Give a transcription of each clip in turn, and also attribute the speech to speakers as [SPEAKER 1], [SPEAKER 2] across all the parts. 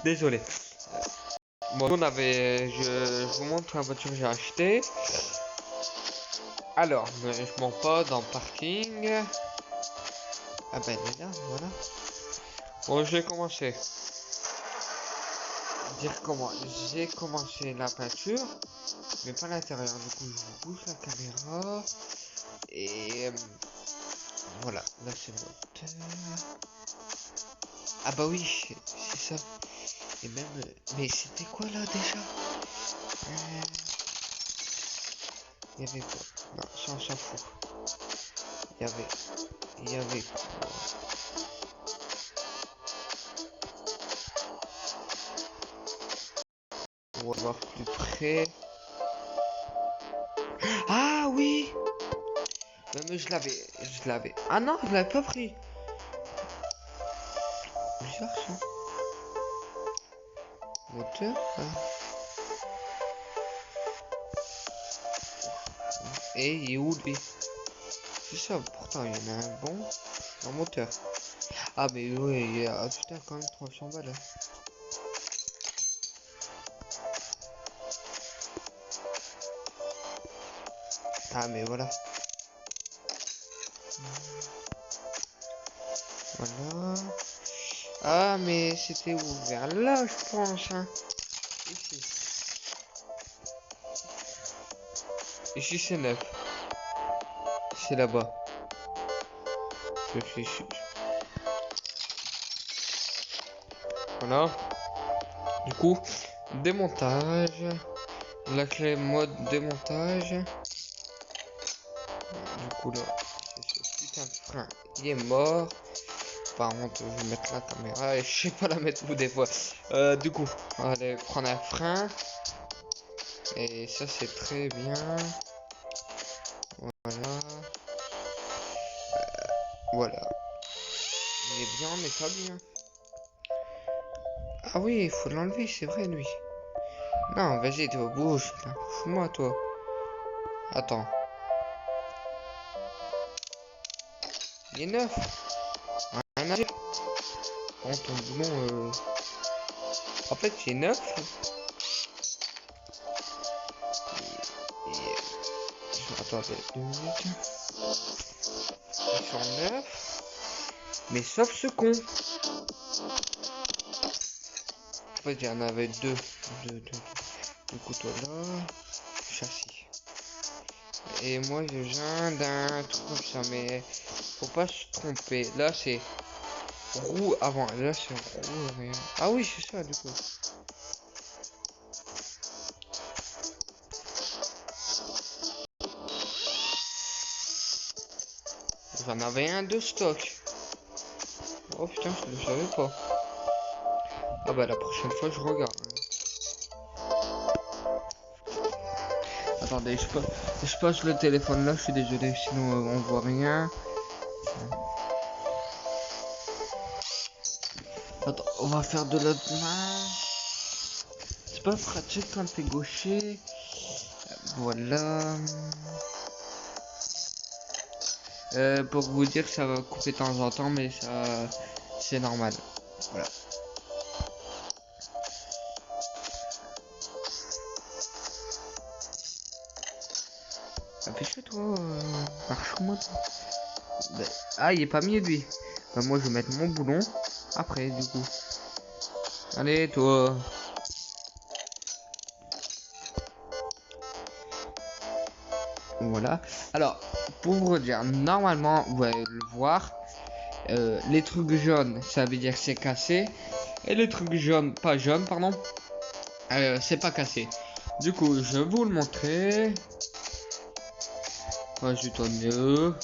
[SPEAKER 1] Désolé. Bon, je vous montre la voiture que j'ai achetée. Alors, je monte pas dans le parking. Ah ben elle est là, voilà. Bon, j'ai commencé. Dire comment j'ai commencé la peinture, mais pas l'intérieur. Du coup, je bouge la caméra et voilà. Là, c'est le moteur. Ah bah oui, c'est ça. Et même, mais c'était quoi là déjà? Il y avait quoi? Non, ça on s'en fout. Il y avait quoi? On va voir plus près. Ah oui! Mais je l'avais. Ah non, je l'avais pas pris. Bizarre ça. Moteur. Et il est où lui? C'est ça, pourtant il y en a un bon. Un moteur. Ah mais oui, il y a putain quand même 300 balles. Hein. Ah mais voilà. Voilà. Ah mais c'était ouvert là je pense. Hein. Ici. Ici c'est neuf. C'est là-bas. Je suis sûr. Voilà. Du coup, démontage. La clé mode démontage. Du coup là, c'est ce putain de frein. Il est mort. Par contre, je vais mettre la caméra et je sais pas la mettre où des fois. Du coup, on va aller prendre un frein. Et ça c'est très bien. Voilà. Voilà. Il est bien mais pas bien. Ah oui, il faut l'enlever, c'est vrai lui. Non, vas-y, toi, bouge. Fous-moi, toi. Attends. Il est neuf. Rien à dire. Prends ton boulon. En fait, il est neuf. Attendez, 2 minutes. Ils sont neufs. Mais sauf ce con. En fait, il y en avait deux. Du couteau là. Châssis. Et moi, je viens d'un truc comme ça. Mais faut pas se tromper. Là, c'est roue avant. Là, c'est roue arrière. Ah oui, c'est ça, du coup. J'en avais un de stock. Oh putain, je le savais pas. Ah bah la prochaine fois je regarde. Attendez, je passe le téléphone là, je suis désolé, sinon on voit rien. Attends, on va faire de l'autre main. C'est pas pratique quand t'es gaucher. Voilà. Pour vous dire, ça va couper de temps en temps, mais ça, c'est normal. Voilà. Affiche toi, marche-moi. Bah, ah, il est pas mis lui. Bah, moi, je vais mettre mon boulon après, du coup. Allez, toi. Voilà. Alors, pour vous dire, normalement, vous allez le voir. Les trucs jaunes, ça veut dire que c'est cassé. Et les trucs jaunes, pas jaunes, pardon, c'est pas cassé. Du coup, je vais vous le montrer. Vas-y, mieux.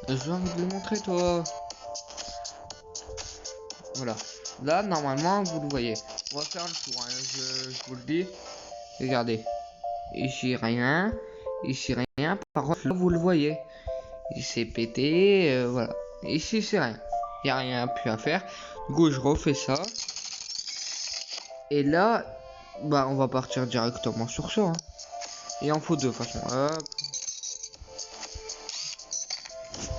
[SPEAKER 1] J'ai envie de le montrer, toi. Voilà. Là, normalement, vous le voyez. On va faire le tour, hein. Je vous le dis. Regardez. Ici, rien. Ici, rien. Par contre, là, vous le voyez. Il s'est pété. Voilà. Ici, c'est rien. Il n'y a rien plus à faire. Du coup, je refais ça. Et là, bah, on va partir directement sur ça. Hein. Il en faut deux, de toute façon. Hop.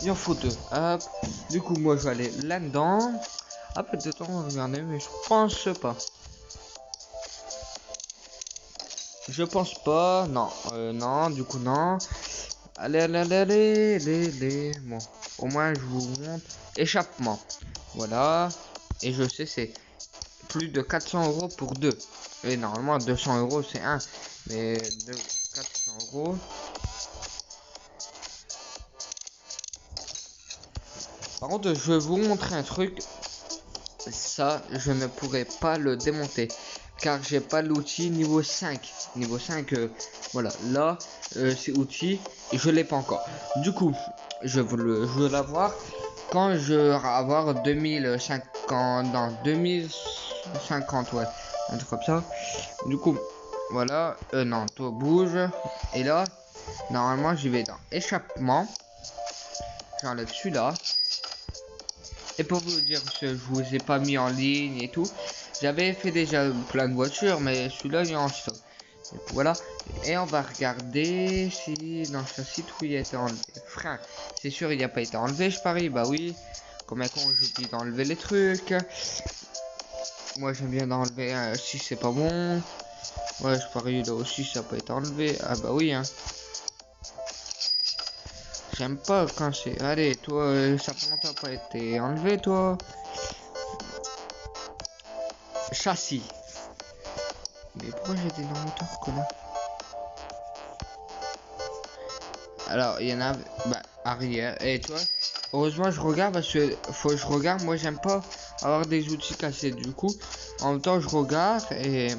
[SPEAKER 1] Il en faut deux. Hop. Du coup, moi, je vais aller là-dedans. Ah, peut-être on va regarder, mais je pense pas. Je pense pas. Non, non, du coup, non. Allez, allez, allez, allez, allez, allez. Bon, au moins, je vous montre. Échappement. Voilà. Et je sais, c'est plus de 400 € pour deux. Et normalement, 200 € c'est un. Mais de 400 €. Par contre, je vais vous montrer un truc. Ça, je ne pourrais pas le démonter. Car j'ai pas l'outil niveau 5. Niveau 5, voilà. Là, c'est outil. Et je l'ai pas encore. Du coup, je veux l'avoir quand je vais avoir 2050. Dans 2050, ouais. Un truc comme ça. Du coup, voilà. Non, toi bouge. Et là, normalement, j'y vais dans échappement. J'enlève celui-là. Et pour vous dire que je vous ai pas mis en ligne et tout, j'avais fait déjà plein de voitures, mais celui-là il est en stock. Voilà. Et on va regarder si dans ce site où il a été enlevé. Frein, c'est sûr il n'a pas été enlevé, je parie. Bah oui. Comme un con, j'oublie d'enlever les trucs. Moi j'aime bien d'enlever si c'est pas bon. Ouais, je parie là aussi ça peut être enlevé. Ah bah oui hein. J'aime pas quand c'est. Allez, toi, ça fait longtemps pas été enlevé, toi. Châssis. Mais pourquoi j'ai des noms moteurs, connard? Alors, il y en a. Bah, arrière. Et toi, heureusement, je regarde parce que faut que je regarde. Moi, j'aime pas avoir des outils cassés. Du coup, en même temps, je regarde et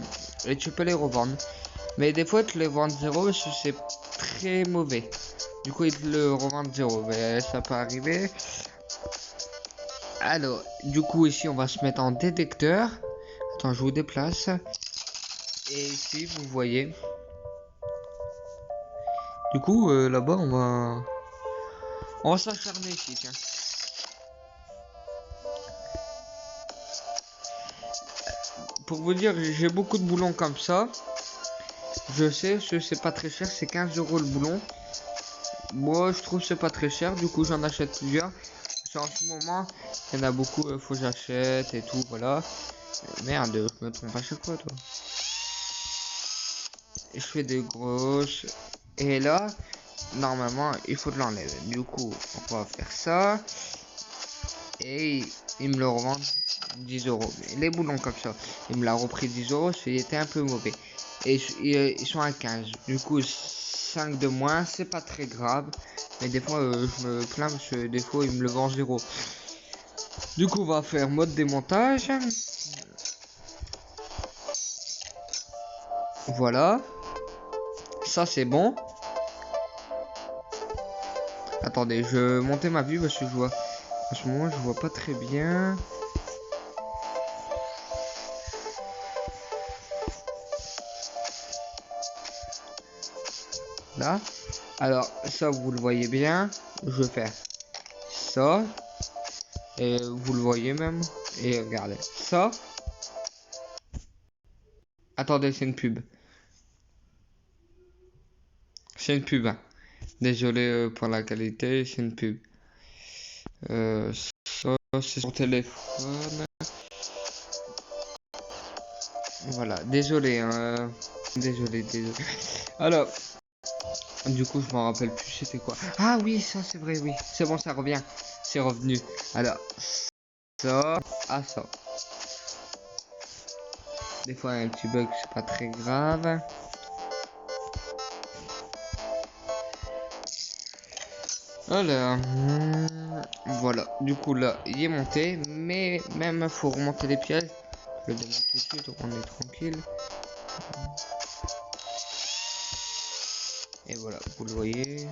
[SPEAKER 1] tu peux les revendre. Mais des fois, tu les vends zéro parce que c'est très mauvais. Du coup, ils te le revendent zéro. Mais ça peut arriver. Alors, du coup, ici, on va se mettre en détecteur. Attends, je vous déplace. Et ici, vous voyez. Du coup, là-bas, on va s'acharner ici, tiens. Pour vous dire, j'ai beaucoup de boulons comme ça. Je sais que c'est pas très cher, c'est 15 € le boulon. Moi, je trouve que c'est pas très cher, du coup, j'en achète plusieurs. En ce moment, il y en a beaucoup, faut que j'achète et tout, voilà. Merde, je me trompe à chaque fois, toi. Je fais des grosses. Et là, normalement, il faut de l'enlever. Du coup, on va faire ça. Et il me le revendent 10 €. Mais les boulons comme ça, il me l'a repris 10 €, il était un peu mauvais. Et ils sont à 15. Du coup, 5 de moins, c'est pas très grave. Mais des fois, je me plains parce que des fois, il me le vend 0. Du coup, on va faire mode démontage. Voilà. Ça, c'est bon. Attendez, je vais monter ma vue parce que je vois. En ce moment, je vois pas très bien. Là. Alors, ça, vous le voyez bien. Je vais faire ça. Et vous le voyez même. Et regardez. Ça. Attendez, c'est une pub. C'est une pub. Hein. Désolé pour la qualité, c'est une pub. Ça, c'est son téléphone. Voilà, désolé. Désolé. Alors, du coup, je m'en rappelle plus, c'était quoi. Ah oui, ça c'est vrai, oui. C'est bon, ça revient. C'est revenu. Alors, ça, ça. Des fois, un petit bug, c'est pas très grave. Alors, voilà. Du coup, là, il est monté. Mais même, faut remonter les pièces. Je le démonte tout de suite, donc on est tranquille. Et voilà, vous le voyez.